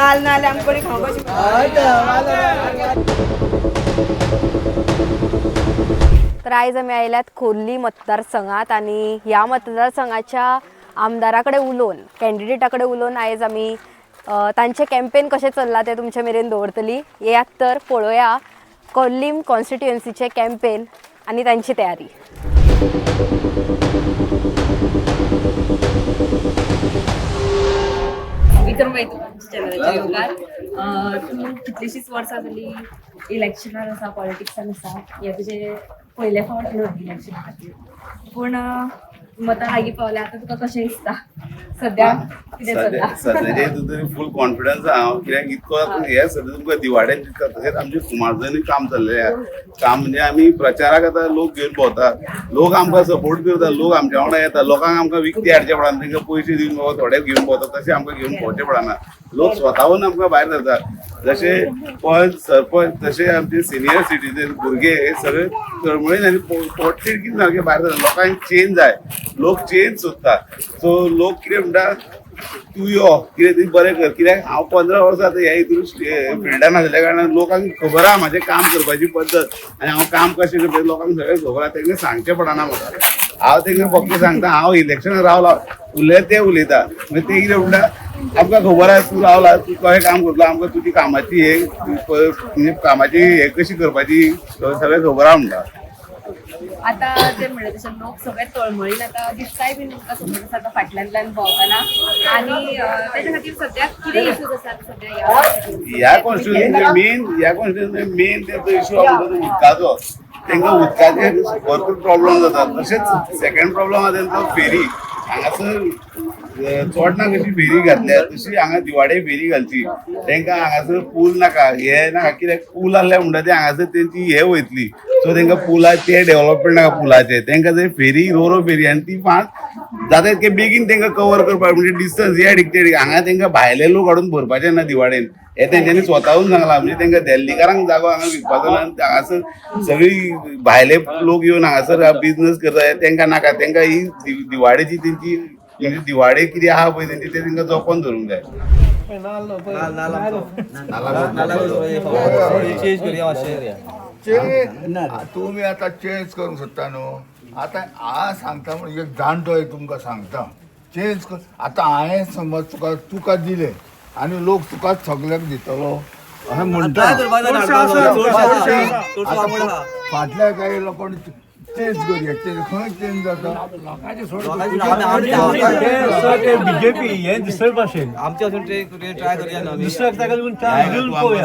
माल ना आल्या आमकोणी खाऊ तर आयज आमी आयल्यात खोर्ली मतदारसंघात आणि ह्या मतदारसंघाच्या आमदाराकडे उलोवन कॅन्डिडेटाकडे उलोवन आयज आमी तांचे कॅम्पेन कशें चल्ला ते तुमचे मेरेन दवरतली. यात तर पळोवया कोल्लीम कॉन्स्टिट्युएन्सीचे कॅम्पेन आणि तांची तयारी. विक्रम चॅनलाच्या योगार तूं कितलीशींच वर्सां जाली इलेक्शनार आसा, पॉलिटिक्सान आसा. हे तुजें पयले फावट इलेक्शना खातीर, पूण मतां लागीं पावल्या. आतां तुका कशें दिसता सद्या कितें चल्ला? सद्याचे तरी फूल कॉन्फिडन्स आहा, कित्याक इतको हे सद्या तुमकां दिवाड्यान दिसता. तशेंच आमचे सुमारजणी काम चल्लेलें आहा. काम म्हणजे आमी प्रचाराक आतां लोक घेवन भोंवता, लोक आमकां सपोर्ट करता, लोक आमच्या वांगडा येता. लोकांक आमकां विकती हाडचे पडना, तांकां पयशे दिवन बाबा थोडे घेवन भोंवता तशें आमकां घेवन भोंवचें पडना. लोक स्वताहून आमकां भायर सरता. जशे पंच सरपंच तशे आमचे सिनियर सिटीजन भुरगे हे सगळे तळमळीन आनी पोटतिडकीन सारके भायर सरता. लोकांक चेंज जाय, लोक चेंज सोदता. सो लोक कितें म्हणटा, तूं यो कितें तरी बरें कर. कित्याक हांव 15 वर्सां आतां ह्या हितून फिल्डान आसल्या कारणान लोकांक खबर आहा म्हाजें काम करपाची पद्दत आनी हांव काम कशें करता लोकांक सगळें खबर आहा. तांकां सांगचें पडना म्हाका. हांव तांकां फक्त सांगता हांव इलेक्शनाक रावला, उरले ते उलयता. मागीर ते कितें म्हणटा, आमकां खबर आहा तूं रावला, तूं कशें काम करतलो, आमकां तुजी कामाची हे म्हणजे कामाची हे कशी करपाची सगळें खबर आहा म्हणटा. आता ते म्हणले तशें लोक सगळे तळमळीन आता दिसताय बीन तुमकां समज आतां फाटल्यान भोंवताना. आनी ताच्या खातीर सद्याक कितें इश्यूज आसात सद्या ह्या कॉन्स्टिट्युएन्सीन मेन तेचो इश्यू आहा म्हणटा तो उदकाचो. तांकां उदकाचे भरपूर प्रॉब्लेम जातात. तशेंच सेकंड प्रॉब्लेम आहा तांचो फेरी. हांगासर चोडना कशी फेरी घातल्या तशी हांगा दिवाडे फेरी घालची. तांकां हांगासर पूल नाका, हे नाका. कित्याक पूल आहल्या म्हणटा ते हांगासर तेंची हे वयतली. सो तांकां पुलाचे डेव्हलपमेंट नाका पुलाचे. तांकां जर फेरी रोरो फेरी आनी ती फास्ट जाता तितके बेगीन तांकां कवर करपाक म्हणजे डिस्टन्स हे डिक्टेड. हांगा तांकां भायले लोक हाडून भरपाचे ना दिवाडेन. हे तेंच्यांनी स्वताहून सांगलां. म्हणजे तांकां देल्लीकारांक जागो हांगा विकपाचो ना. हांगासर सगळी भायले लोक येवन हांगासर बिजनस करता तांकां नाका. तांकां ही दिवाडेची तेंची म्हणजे दिवाडे कितें आहा पळय तेंची ते तांकां जपोन धरूंक जाय. तुम्ही आता चेंज करूंक सोदता न्हू. आतां हांव सांगता म्हणजे एक जाणटो एक तुमकां सांगता चेंज कर. आतां हांवें समज तुका दिले आनी लोक तुकाच सगळ्याक दितलो अशें म्हणटा. फाटल्या काही लोकांनी चेंज करूया. खंय चेंज जाता बीजेपी हे दुसरे भाशेन आमचे अजून ट्राय करूया ना. दुसऱ्या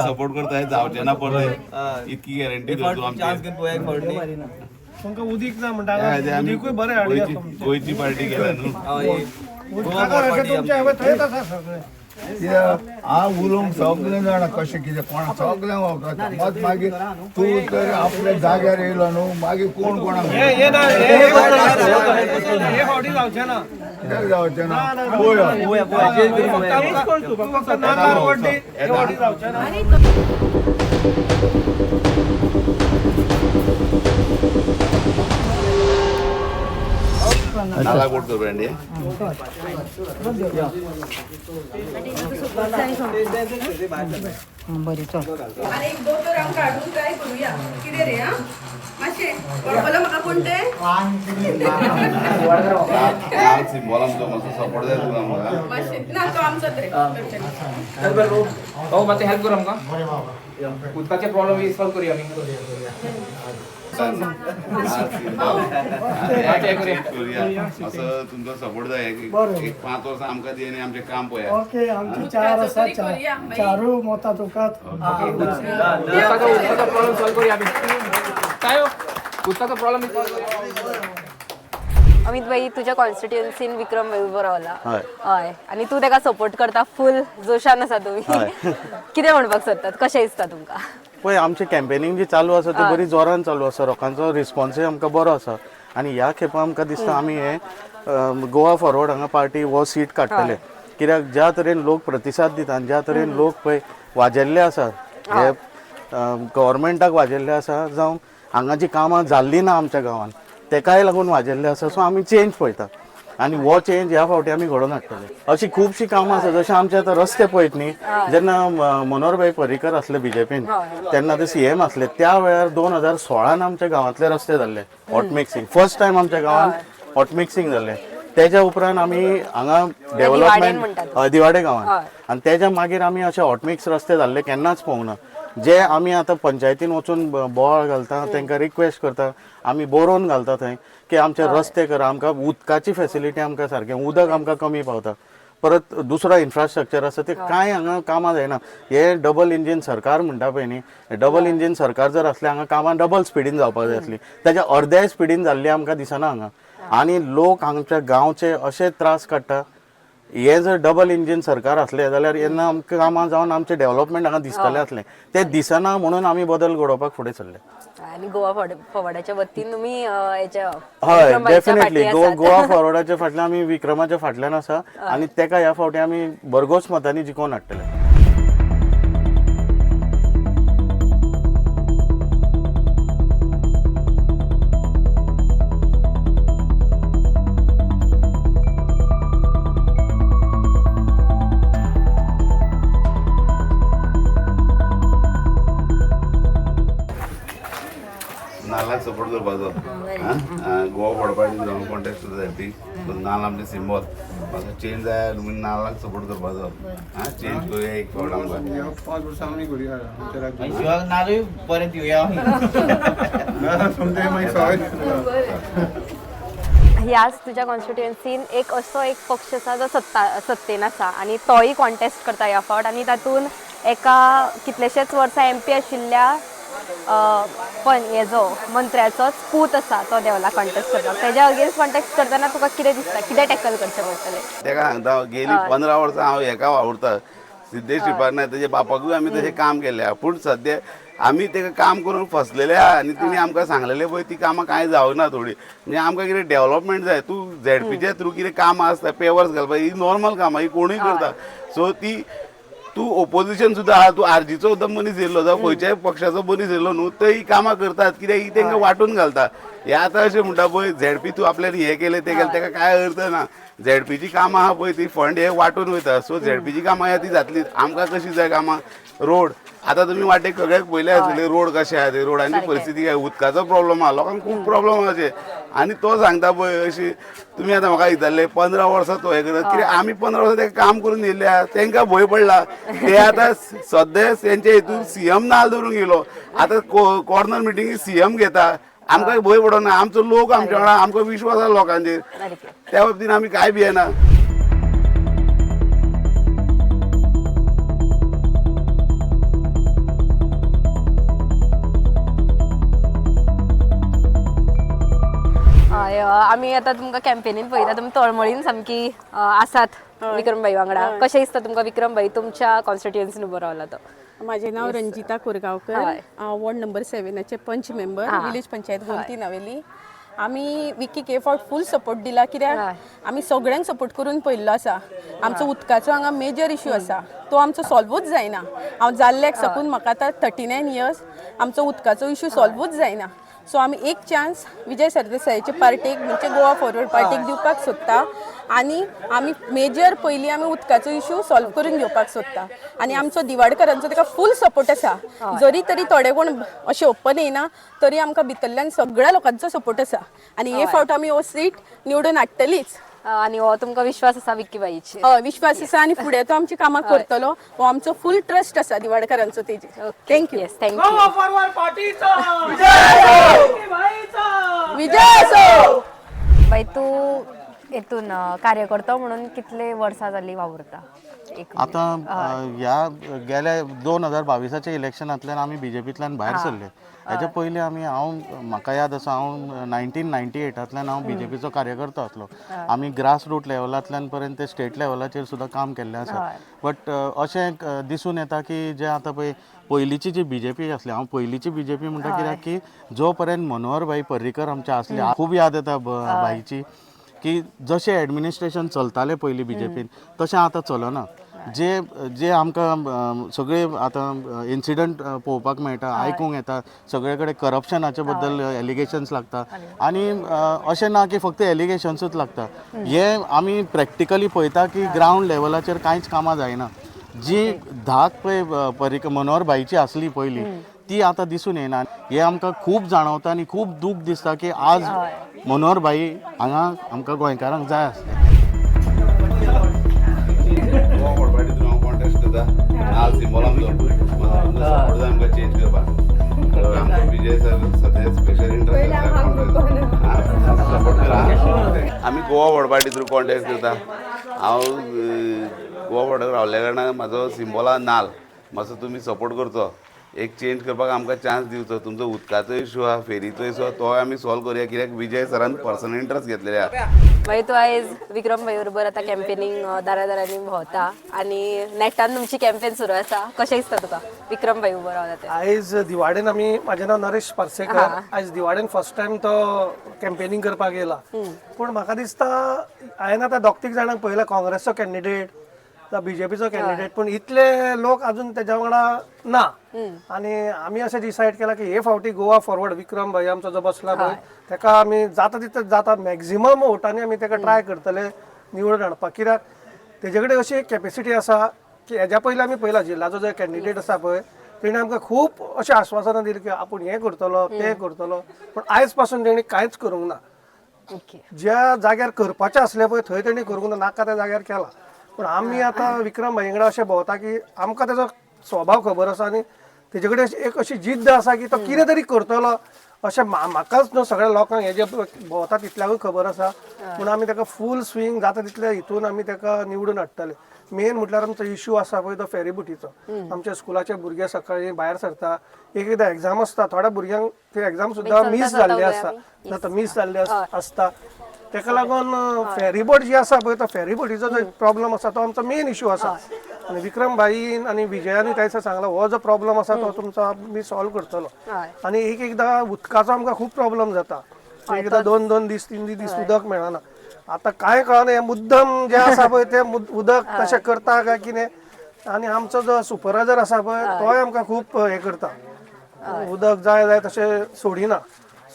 सपोर्ट करता जावचे ना पडले इतकी गॅरंटी तुमकां उदीक ना म्हणटा उदीकूय बरें हाडया. गोंयची पार्टी केला न्हू. हांव उलोवंक सगळें जाणा कशें कितें कोणा सगळ्यांक वापरता. मत मागीर तूं तर आपल्या जाग्यार येयलो न्हू मागीर कोण कोणाक जावचें ना. कित्याक जावचें ना. नाला कोट करू రండి. बरी चल आणि एक दोन तर आमकां हाडून ट्राय करूया कितें रे. हां मातशें कळपलो म्हाका कोण ते सिम्बॉल आमचो मातसो सपोर्ट जाय तुका म्हाका. मातशें ना तो आमचोच रे. मातशें हेल्प कर आमकां. उदकाचे प्रॉब्लेम सॉल्व करूया आमी. असं तुमचा सपोर्ट जाय. एक 5 वर्सां आमकां दी आनी आमचें काम पळया. ओके आमची 4 आसा. 4 मतां तुका. उदकाचो प्रॉब्लेम सॉल्व करूया आमी. काय उदकाचो प्रॉब्लेम सॉल्व करूया. अमित भाई तुझ्या कॉन्स्टिट्युएन्सीन विक्रम वेळुबर रावला. हय आणि तू ताका सपोर्ट करता. फुल जोशान आसा तुम्ही. कितें म्हणपाक सोदतात, कशें दिसता तुमकां? पळय आमची कॅम्पेनींग जी चालू आसा ती बरी जोरान चालू आसा. लोकांचो रिस्पॉन्सूय आमकां बरो आसा. आनी ह्या खेपा आमकां दिसता आमी हे गोवा फॉरवर्ड हांगा पार्टी हो सीट काडटले. कित्याक ज्या तरेन लोक प्रतिसाद दिता आनी ज्या तरेन लोक पळय वाजेल्ले आसा, हे गव्हर्मेंटाक वाजेल्ले आसा जावं हांगा जी कामां जाल्ली ना आमच्या गांवांत तेकाय लागून वाजेल्ले आसा. सो आमी चेंज पळयता. आणि हो चेंज ह्या फावटी आमी घडोवन हाडटले. अशी खुबशीं कामां आसा, जशें आमचे आतां रस्ते पळयत न्ही, जेन्ना मनोहरभाई पर्रीकर आसले बीजेपीन तेन्ना ते CM आसले, त्या वेळार 2016 आमच्या गांवांतले रस्ते जाल्ले हॉट मिक्सिंग. फर्स्ट टायम आमच्या गांवांत हॉट मिक्सिंग जाल्लें. तेज्या उपरांत आमी हांगा डेव्हलपमेंट दिवाडे गांवांत, आनी तेज्या मागीर आमी अशे हॉट मिक्स रस्ते जाल्ले केन्नाच पळोवंक ना. जे आमी आतां पंचायतीन वचून बोवाळ घालता, तांकां रिक्वेस्ट करता, आमी बरोवन घालता थंय की आमचे रस्ते करा, आमकां उदकाची फेसिलिटी आमकां सारकें, उदक आमकां कमी पावता, परत दुसरो इन्फ्रास्ट्रक्चर आसा ते कांय हांगा कामां जायना. हे डबल इंजीन सरकार म्हणटा पळय न्ही, डबल इंजीन सरकार जर आसलें हांगा कामां डबल स्पिडीन जावपाक जाय आसली, तेज्या अर्ध्याय स्पिडीन जाल्ली आमकां दिसना हांगा. आनी लोक हांगच्या गांवचे अशे त्रास काडटा. हे जर डबल इंजीन सरकार असलें जाल्यार येन्ना आमकां कामां जावन आमचें डेव्हलपमेंट हांगा दिसतलें आसलें. तें दिसना म्हणून आमी बदल घडोवपाक फुडें सरले. आणि गोवा फॉरवर्डाच्या वतीन तुम्ही याच्या हय, विक्रमाच्या डेफिनेटली फाटल्यान आसात. गोवा फॉरवर्डाच्या फाटल्यान आमी विक्रमाच्या फाटल्यान आसा आनी तेका ह्या फावटी आमी भरघोस मतांनी जिखोवन हाडटले. नाल्लाक सपोर्ट करपाचो. गोवा पडपाची ग्राउंड कॉन्टेस्ट जाय ती नाल्ल आमचे सिंबॉल. मातसो चेंज जाय तुमी नाल्लाक सपोर्ट करपाचो. चेंज करुया एक फावट आमकां. 5 वर्सां आमी करुया. शिवाक नाजूय बरें दिवया. ह्याच तुझ्या कॉन्स्टिट्युएन्सीन एक असो एक पक्ष आसा जो सत्तेन आसा आणि तोय कॉन्टेस्ट करता ह्या फावट, आणि तातून एका कितलेशेच वर्सां MP आशिल्ल्या पण हेजो मंत्र्याचोच पूत आसा तो देवला कॉन्टेस्ट करपाक. तेज्या अगेन्स्ट कॉन्टेस्ट करतना तुका कितें दिसता, कितें टॅकल करचें पडटलें? तेका सांगता गेली 15 वर्सां हांव हेका वावुरता सिद्धेश श्रीपाद तेजे बापाकूय आमी तशें काम केलें. पूण सद्या आमी तेका काम करून फसलेले आहा आनी तुमी आमकां सांगलेलें पळय ती कामां कांय जावना थोडी. म्हणजे आमकां कितें डेव्हलपमेंट जाय. तूं ZPच्या थ्रू कितें कामां आसता पेवर्स घालपाक ही नॉर्मल कामां, ही कोणूय करता. सो ती तूं ओपोजिशन सुद्दां आहा, तूं RGचो सुद्दां मनीस येयल्लो जावं खंयच्याय पक्षाचो मनीस येयल्लो न्हू, तो ही कामां करतात कित्याक ही तांकां वांटून घालता. हे आतां अशें म्हणटा पळय ZP तूं आपल्यान हें केलें तें केलें तेका कांय अर्थ ना. ZPची कामां आहा पळय ती फंड हे वांटून वयता. सो ZPची कामां ह्या ती जातलीच. आमकां कशी जाय कामां, रोड आतां तुमी वाटेक सगळ्याक पयले आसतले रोड कशे आहा ते रोडांची परिस्थिती काय, उदकाचो प्रॉब्लम आहा, लोकांक खूब प्रॉब्लम आहा अशें. आनी तो सांगता पळय अशी तुमी आतां म्हाका विचारले 15 वर्सां तो हें करता, कित्याक आमी 15 वर्सां तेका काम करून येयल्ले आहा. तांकां भंय पडला. ते आतां सद्या तेंचे हितून CM नाल धरून गेलो. आतां कॉर्नर मिटिंगी CM घेता. आमकां भंय पडना. आमचो लोक आमच्या वांगडा, आमकां विश्वास आसा लोकांचेर. त्या बाबतीन आमी कांय भियेना. आमी आतां तुमकां कॅम्पेनीन पळयता, तुमी तळमळीन सामकी आसात विक्रमभाई वांगडा. कशें दिसता तुमकां विक्रमभाई तुमच्या कॉन्स्टिट्युएन्सीन उबो रावला तो? माझे नाव रंजिता कोरगांवकर. हांव वॉर्ड नंबर 7 पंच मेंबर, विलेज पंचायत गोमती नावेली. आमी विकीक हे फावट फूल सपोर्ट दिला, कित्याक आमी सगळ्यांक सपोर्ट करून पळयल्लो आसा. आमचो उदकाचो हांगा मेजर इश्यू आसा, तो आमचो सॉल्वूच जायना. हांव जाल्ल्याक साकून म्हाका आतां 39 इयर्स आमचो उदकाचो इश्यू सॉल्वूच जायना. सो आमी एक चान्स विजय सरदेसायाचे पार्टीक म्हणजे गोवा फॉरवर्ड पार्टीक दिवपाक सोदता, आनी आमी मेजर पयलीं आमी उदकाचो इश्यू सॉल्व करून घेवपाक सोदता. आनी आमचो दिवाडकरांचो ताका फूल सपोर्ट आसा. जरी तरी थोडे कोण अशें ओपन येयना तरी आमकां भितरल्यान सगळ्या लोकांचो सपोर्ट आसा. आनी हे फावट आमी हो सीट निवडून हाडटलीच. आणि हो तुमकां विश्वास आसा विकीबाईची? हय, विश्वास आसा. आनी फुडें तो आमची कामां करतलो हो आमचो फूल ट्रस्ट आसा दिवाडकरांचो तेजेर. थँक्यू. Yes, thank you. फॉरवर्ड पार्टीचा विजय असो. बाई तू हेतून कार्यकर्तो म्हणून कितले वर्सां जाली वावुरता? आतां ह्या गेल्या 2022च्या इलेक्शनांतल्यान आमी BJPंतल्यान भायर सरले. हेच्या पयलीं हांव म्हाका याद आसा हांव 1998 हांव BJPचो कार्यकर्तो आसलो. आमी ग्रास रूट लेवलांतल्यान पर्यंत ते स्टेट लेवलाचेर सुद्दां काम केल्लें आसा. बट अशें दिसून येता की जे आतां पळय पयलींची जी BJP आसली, हांव पयलींची BJP म्हणटा कित्याक की जो पर्यंत मनोहरभाई पर्रीकर आमचे आसले, खूब याद येता भाईची, की जशें एडमिनिस्ट्रेशन चलतालें पयलीं BJPन तशें आतां चलना. जे जे आमकां सगळे आतां इन्सिडंट पळोवपाक मेळटा आयकूंक येता सगळे कडेन करप्शनाचे बद्दल एलिगेशन्स लागता आनी अशें ना की फक्त एलिगेशन्सूच लागता हे आमी प्रॅक्टिकली पळयता की ग्रावंड लेवलाचेर कांयच कामां जायना जी धाक पळय मनोहर भाईची आसली पयलीं ती आतां दिसून येना हे आमकां खूब जाणवता आनी खूब दूख दिसता की आज मनोहर भाई हांगा आमकां गोंयकारांक जाय आसलें. गोवा वडपाटी थ्रू हांव कॉन्टेस्ट करता नाल सिंबॉल आमचो आमकां चेंज करपाक आमचो विजय सर सद्या स्पेशल इंट्रस्ट सपोर्ट करा आमी गोवा वडपाटी थ्रू कॉन्टेस्ट करता हांव गोवा वडपाक रावल्ल्या कारणान म्हाजो सिंबॉल आहा नाल मातसो तुमी सपोर्ट करचो एक चेंज करपाक आमकां चान्स दिवचो तुमचो उदकाचो इशू आहा फेरीचो इशू आहा तो आमी सॉल्व करुया कित्याक विजय सरान पर्सनल इंट्रस्ट घेतलेले आहा. मागीर तूं आयज विक्रम भाई बरोबर आतां कॅम्पेनींग दारांनी भोंवता आनी नेटान तुमची कॅम्पेन सुरू आसा कशें दिसता तुका विक्रम भाई उबो रावता ते? आयज दिवाडेन आमी म्हाजें नांव नरेश पार्सेकर आयज दिवाडेन फर्स्ट टायम तो कॅम्पेनींग करपाक येयला पूण म्हाका दिसता हांवें आतां दोग तीग जाणांक पळयला काँग्रेसचो कॅन्डिडेट बीजेपीचो कॅन्डिडेट पूण इतले लोक अजून तेज्या वांगडा ना आनी आमी अशें डिसायड केला की हे फावटी गोवा फॉरवर्ड विक्रम भाई आमचो जो बसला पळय तेका आमी जाता तितले जाता मॅक्झिमम वोटांनी आमी तेका ट्राय करतले निवडून हाडपाक कित्याक तेजे कडेन अशी कॅपेसिटी आसा की हेज्या पयलीं आमी पळयला जिल्ल्याचो जो कॅन्डिडेट आसा पळय तेणें आमकां खूब अशें आश्वासनां दिलीं की आपूण हें करतलो तें करतलो पूण आयज पासून तेणी कांयच करूंक ना. ज्या जाग्यार करपाचें आसलें पळय थंय तेणी करूंक ना नाका त्या जाग्यार केला पूण आमी आतां विक्रम भाई कडेन अशें भोंवता की आमकां तेजो स्वभाव खबर आसा आनी तेजे कडेन एक अशी जिद्द आसा की तो कितें तरी करतलो अशें म्हाकाच न्हू सगळ्या लोकांक हे जे भोंवता तितल्याकूय खबर आसा पूण आमी तेका फूल स्विंग जाता तितले हितून आमी तेका निवडून हाडटले. मेन म्हटल्यार आमचो इश्यू आसा पळय तो फेरीबोटीचो आमच्या स्कुलाचे भुरगे सकाळीं भायर सरता एकदां एग्जाम आसता थोड्या भुरग्यांक ते एग्जाम सुद्दां मिस जाल्ले आसता मिस जाल्ले आसता तेका लागून फेरीबोट जी आसा पळय तो फेरीबोटीचो जो प्रॉब्लम आसा तो आमचो मेन इश्यू आसा आनी विक्रम भाईन आनी विजयानी त्या दिसा सांगला हो जो प्रॉब्लम आसा तो तुमचो आमी सॉल्व करतलो आनी एकदां उदकाचो आमकां खूब प्रॉब्लम जाता एकदां 2-2 दीस 3 दीस उदक मेळना आतां कांय कळना हें मुद्दम जें आसा पळय तें उदक तशें करता काय कितें आनी आमचो जो सुपरवायझर आसा पळय तोय आमकां खूब हें करता उदक जाय तशें सोडिना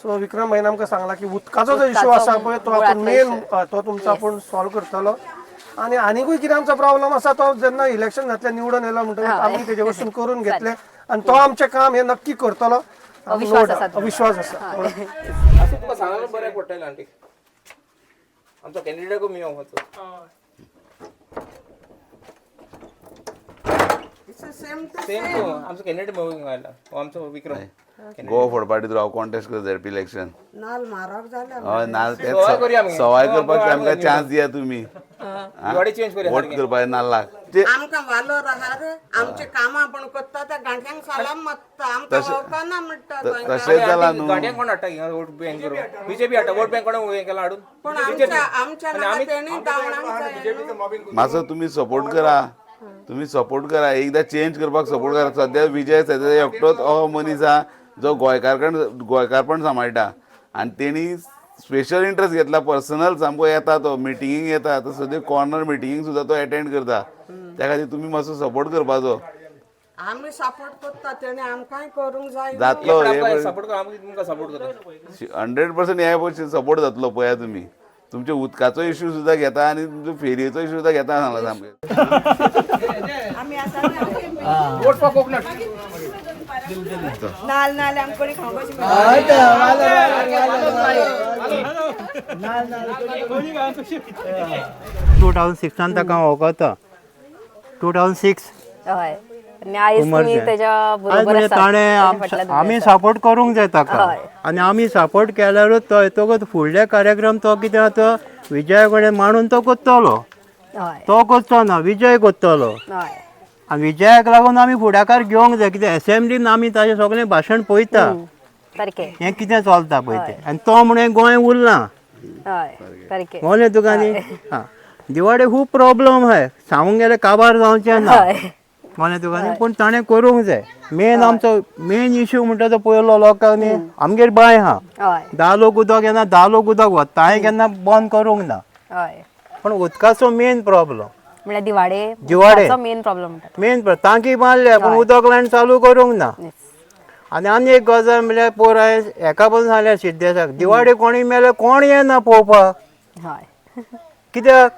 सो विक्रम भाईन आमकां सांगला की उदकाचो जो इश्यू आसा पळय तो आपूण मेन तो तुमचो आपूण सॉल्व करतलो आनी आनीकूय कितें आमचो प्रॉब्लम आसा तो जेन्ना इलेक्शन जातलें निवडून येयलो म्हणटकीर आमी तेजे वचून करून घेतलें आनी तो आमचें काम हें नक्की करतलो विश्वास आसा. असं तुका सांगायला बऱ्याक पडटलें आंटी आमचो कॅन्डिडेट मेळोवपाचो सेम तो आमचो कॅन्डिडेट मेळूंक गायला आमचो विक्रम गोवा फोडपाटी थ्रू हांव कॉन्टेस्ट करता झेडपी इलेक्शन नाल म्हारग जाले हय नाल तेच करुया आमी. सवाय करपाक आमकां चान्स दिया तुमी दिवाडी चेंज करुया वोट करपाक नाल्लाक आमकां वालोर आहा रे आमचे कामां आपण करता त्या गांठ्यांक सलाम मागता आमकां वळखना म्हणटा तशेंच जाला न्हू गांठ्यांक कोण हाडटा हिंगा वोट बँक करून बीजेपी हाडटा वोट बँक कोण हें केला हाडून पण आमच्या नांवार तेणी दावणांक जाय मातसो तुमी सपोर्ट करा एकदां चेंज करपाक सपोर्ट करा सद्या विजय सद्या एकटोच हो मनीस आहा जो गोंयकारपण सांबाळटा आनी तेणी स्पेशल इंट्रस्ट घेतला पर्सनल सामको येता तो मिटिंगेक येता तो सद्या कॉर्नर मिटिंगेक सुद्दां तो एटेंड करता त्या खातीर तुमी मातसो सपोर्ट करपाचो आमी सपोर्ट करता तेणी आमकांय करूंक जाय जातलो सपोर्ट करा आमी तुमकां सपोर्ट करता 100% हे सपोर्ट जातलो पळया तुमी तुमच्या उदकाचो इश्यू सुद्दां घेता आनी तुमचो फेरयेचो इश्यू सुद्दां घेता सांगला सामकें आमी आसा वोट फॉर कोकनट नाल नाल आमकोणी खावपाची 2006 ताका वळखता 2006 हय आनी आयज तुमी तेज्या बरोबर म्हणजे आसात. तेज्या फाटल्यान ताणें आमी सपोर्ट करूंक जाय ताका आनी आमी सपोर्ट केल्यारूच तो येतकच फुडले कार्यक्रम तो कितें तो विजया कडेन मांडून तो करतलो हय तो करचो ना विजय करतलो हय आनी विजयाक लागून आमी फुडाकार घेवंक जाय कितें एसेंब्लीन आमी ताजें सगळें भाशण पळयता सारकें हें कितें चलता पळय तें आनी तो म्हणून गोंय उरला हय सारकें म्हणलें तुका न्ही हां दिवाडे खूब प्रॉब्लम आहाय सांगूंक गेल्यार काबार जावचें ना हय म्हणलें तुका न्ही पूण ताणें करूंक जाय मेन आमचो मेन इश्यू म्हणटा तो पयलो लोकांक न्ही आमगेर बांय आहा हय 10 लोक उदक येना 10 लोक उदक वता हांवें केन्ना बंद करूंक ना हय पण उदकाचो मेन प्रॉब्लम म्हणजे दिवाडे दिवाडे. मेन प्रॉब्लेम मेन टांकी बांदल्या पण उदक लायन चालू करूंक ना. आनी एक गजाल म्हणल्यार पोर हेका पण सांगल्या सिद्धेशाक दिवाडे कोणी मेले कोण येना पळोवपाक. हय कित्याक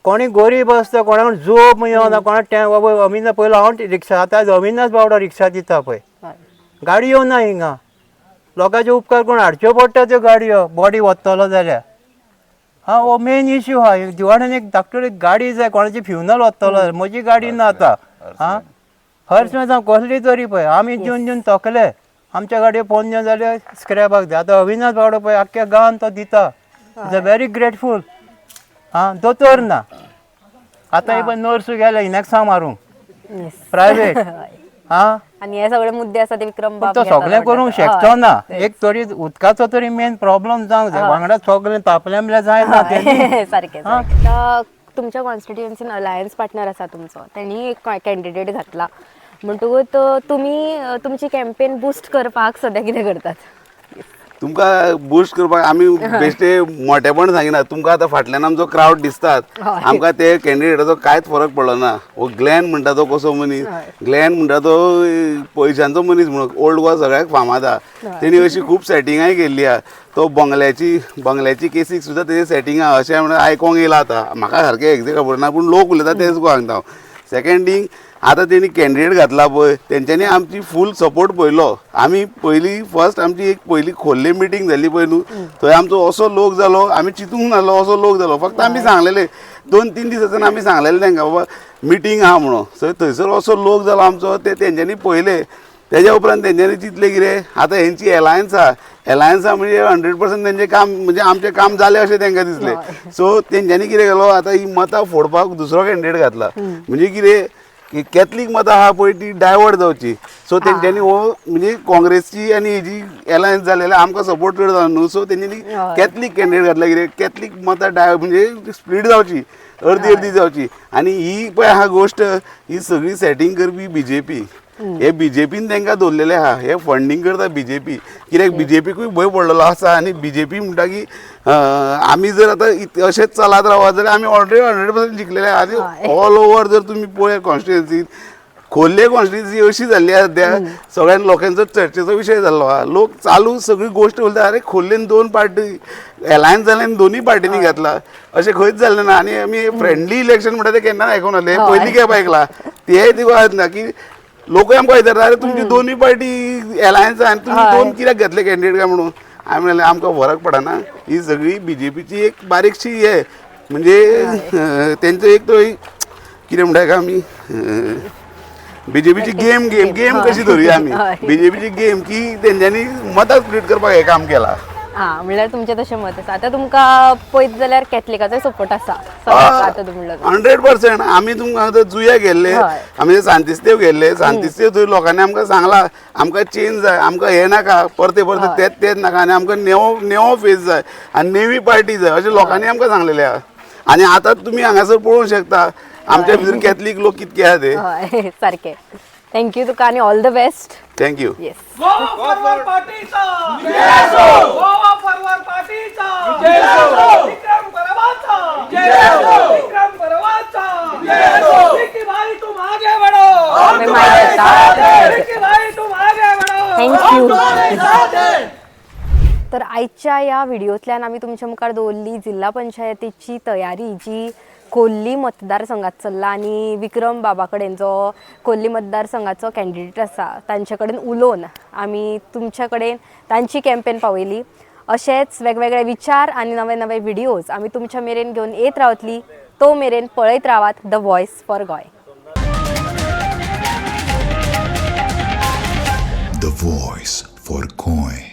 कोणी गरीब आसता कोणाक जोप येवना कोणाक बाबा अमिना पयलो हांव रिक्षा आतां अमिनाच बावडो रिक्षा दिता पळय गाडी येवना हिंगा लोकांचे उपकार कोण हाडच्यो पडटा त्यो गाडयो बॉडी वतलो जाल्यार. हा हो मेन इश्यू हा दिवाड्यान एक धाकटो एक गाडी जाय कोणाची फ्युनल वतलो जाल्यार म्हजी गाडी ना आतां. हा हर्ष जावं कसली तरी पळय आमी जून तोकले आमच्या गाडयो फोन दिवन जाल्यार स्क्रॅपाक जाय. आतां अविनाश बावडो पळय आख्ख्या गांवान तो दिता. Is a very grateful. हा दोतोर ना आतां पण नर्स गेले इंजेक्शन मारूंक प्रायवेट. हा आणि हे सगळे मुद्दे आसा ते विक्रम बाब तो घेतात सगळें करूंक म्हणटात. शकचो ना. एक तरी उदकाचो तरी मेन प्रॉब्लेम जावंक जाय वांगडा सगळें तापल्या बिपल्या जायना हय. सारकें सारकें. तुमच्या कॉन्स्टिट्युएन्सीन अलायन्स पार्टनर आसा तुमचो तेणी एक कॅन्डिडेट घातला म्हणटकूच तुमी तुमची कॅम्पेन बूस्ट करपाक सद्या कितें करतात? तुमकां बूस्ट करपाक आमी बेश्टे मोठेपण सांगिना. तुमकां आतां फाटल्यान आमचो क्रावड दिसतात आमकां ते कॅन्डिडेटाचो कांयच फरक पडलो ना. हो ग्लॅन म्हणटा तो कसो मनीस ग्लॅन म्हणटा तो पयशांचो मनीस म्हणून ओल्ड गोवा सगळ्याक फामाद आहा. तेणी अशी खूब सेटिंगाय केल्ली आहा. तो बंगल्याची केसीक सुद्दां तेजे सेटिंग आहा अशें म्हणून आयकोंक येयला आतां. म्हाका सारकें एक्झॅक्ट खबर ना पूण लोक उलयता तेच सांगता हांव. सेकंड थींग आतां तेणी कॅन्डिडेट घातला पळय तेंच्यांनी आमची फूल सपोर्ट पळयलो. आमी पयलीं फर्स्ट आमची एक पयली खोल्ले मिटींग जाल्ली पळय न्हू थंय आमचो असो लोक जालो आमी चिंतूंक नासलो असो लोक जालो. फक्त आमी सांगलेले 2-3 दिसांच्यान आमी सांगलेले तांकां बाबा मिटींग आहा म्हणून. सो थंयसर असो लोक जालो आमचो ते तेंच्यांनी पळयले. तेज्या उपरांत तेंच्यांनी चिंतलें कितें आतां हेंची एलायन्स आहा म्हणजे 100% तेंचें काम म्हणजे आमचें काम जालें अशें तांकां दिसलें. सो तेंच्यांनी कितें केलो आतां ही मतां फोडपाक दुसरो कॅन्डिडेट घातला. म्हणजे कितें की कॅथलीक मतां आहा पळय ती डायवर्ट जावची. सो तेंच्यांनी हो म्हणजे काँग्रेसची आनी हेजी एलायन्स जालेल्या आमकां सपोर्ट करता न्हू. सो तेंच्यांनी कॅथलीक कॅन्डिडेट घातला कितें कॅथलीक मतां म्हणजे स्प्लीट जावची अर्दी जावची. आनी ही पळय आहा गोश्ट ही सगळी सेटिंग करपी बीजेपी. हे बीजेपीन तांकां दवरलेले आहा. हे फंडींग करता बीजेपी. कित्याक बीजेपीकूय भंय पडलेलो आसा आनी बीजेपी म्हणटा की आमी जर आतां अशेंच चलत रावत जाल्यार आमी ऑलरेडी 100% जिखलेले आहा. आनी ऑल ओवर जर तुमी पळय कॉन्स्टिट्युएन्सीन खोर्ले कॉन्स्टिट्युएन्सी अशी जाल्ली आहा सद्या सगळ्यान लोकांचो चर्चेचो विशय जाल्लो आहा. लोक चालू सगळी गोश्ट उलयता अरे खोर्लेन 2 पार्टी एलायन्स जाले आनी दोनूय पार्टीनी घातला अशें खंयच जाल्लें ना. आनी आमी फ्रेंडली इलेक्शन म्हणटा तें केन्ना आयकून नासलें पयली खेप आयकला. तेय तिगो ना की लोकूय आमकां विचारता अरे तुमची दोनूय पार्टी एलायन्स आहा आनी तुमी 2 कित्याक घातले कॅन्डिडेट काय म्हणून. आमी म्हणलें आमकां फरक पडना. ही सगळी बीजेपीची एक बारीकशी हे म्हणजे तेंचो एक तो कितें म्हणटा का आमी बीजेपीची गेम कशी धरुया आमी. बीजेपीची गेम की तेंच्यांनी मतां स्प्लीट करपाक हें काम केलां. म्हणल्यार तुमचें तशें मत आसा. आतां तुमकां पळयत जाल्यार कॅथलिकाचो सपोर्ट आसा आतां म्हणल्यार 100%. आमी तुमकां आतां जुया गेल्ले आमी सांतिस्तेव गेल्ले. सांतिस्तेव थंय लोकांनी आमकां सांगलां आमकां चेंज जाय आमकां हें नाका परते तेच नाका आनी आमकां नेवो फेस जाय आनी नेवी पार्टी जाय अशें लोकांनी आमकां सांगलेलें आहा. आनी आतां तुमी हांगासर पळोवंक शकता आमच्या भितर कॅथलीक लोक कितके आहा ते. सारकें. थँक्यू तुका आनी all the best. Thank you. Yes. Goa forward पार्टीचा जय हो. गोवा फॉरवर्ड पार्टीचा जय हो. विक्रम परवाचा जय हो. विक्रम परवाचा जय हो. विकी भाई तुम आगे बढ़ो. विकी भाई तुम आगे बढ़ो. थँक्यू. तर आयच्या या व्हिडिओतल्यान आमी तुमच्या मुखार दवरली जिल्हा पंचायतीची तयारी जी खोर्ली मतदारसंघात चल्ला आनी विक्रम बाबा कडेन जो खोर्ली मतदारसंघाचो कॅन्डिडेट आसा तांचे कडेन उलोवन आमी तुमच्या कडेन तांची कॅम्पेन पावयली. अशेच वेगवेगळे विचार आनी नवे नवे व्हिडिओज आमी तुमच्या मेरेन घेवन येत रावतली. तो मेरेन पळयत रावात द व्हॉयस फॉर गोय. The Voice for Goy.